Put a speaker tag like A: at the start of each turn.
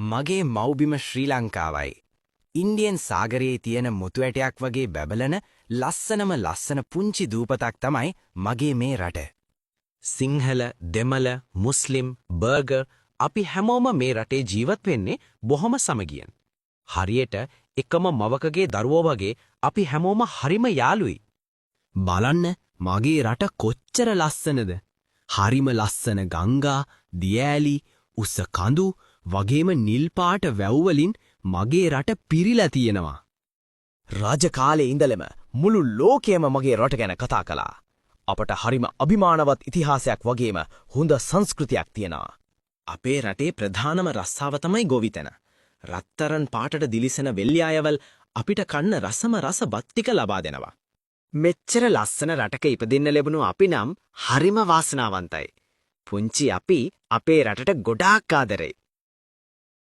A: මගේ මව්බිම ශ්‍රී ලංකාවයි. ඉන්දියන් සාගරයේ තියෙන මුතු ඇටයක් වගේ බැබලන ලස්සන පුංචි දූපතක් තමයි මගේ මේ රට. සිංහල, දෙමළ, මුස්ලිම්, බර්ගර් අපි හැමෝම මේ රටේ ජීවත් වෙන්නේ බොහොම සමගියෙන්. හරියට එකම මවකගේ දරුවෝ වගේ අපි හැමෝම හරිම යාළුයි. බලන්න මගේ රට කොච්චර ලස්සනද. හරිම ලස්සන ගංගා, දියඇලි, උස කඳු වගේම නිල් පාට වැව් වලින් මගේ රට පිරීලා තියෙනවා.
B: රාජකාලේ ඉඳලම මුළු ලෝකයම මගේ රට ගැන කතා කළා. අපට හරිම අභිමානවත් ඉතිහාසයක් වගේම හොඳ සංස්කෘතියක් තියෙනවා.
A: අපේ රටේ ප්‍රධානම රස්සාව තමයි ගොවිතැන. රත්තරන් පාටට දිලිසෙන වෙල්යායවල් අපිට කන්න රසම රස බත් ටික ලබා දෙනවා.
B: මෙච්චර ලස්සන රටක ඉපදින්න ලැබුණු අපි නම් හරිම වාසනාවන්තයි. පුංචි අපි අපේ රටට ගොඩාක් ආදරෙයි.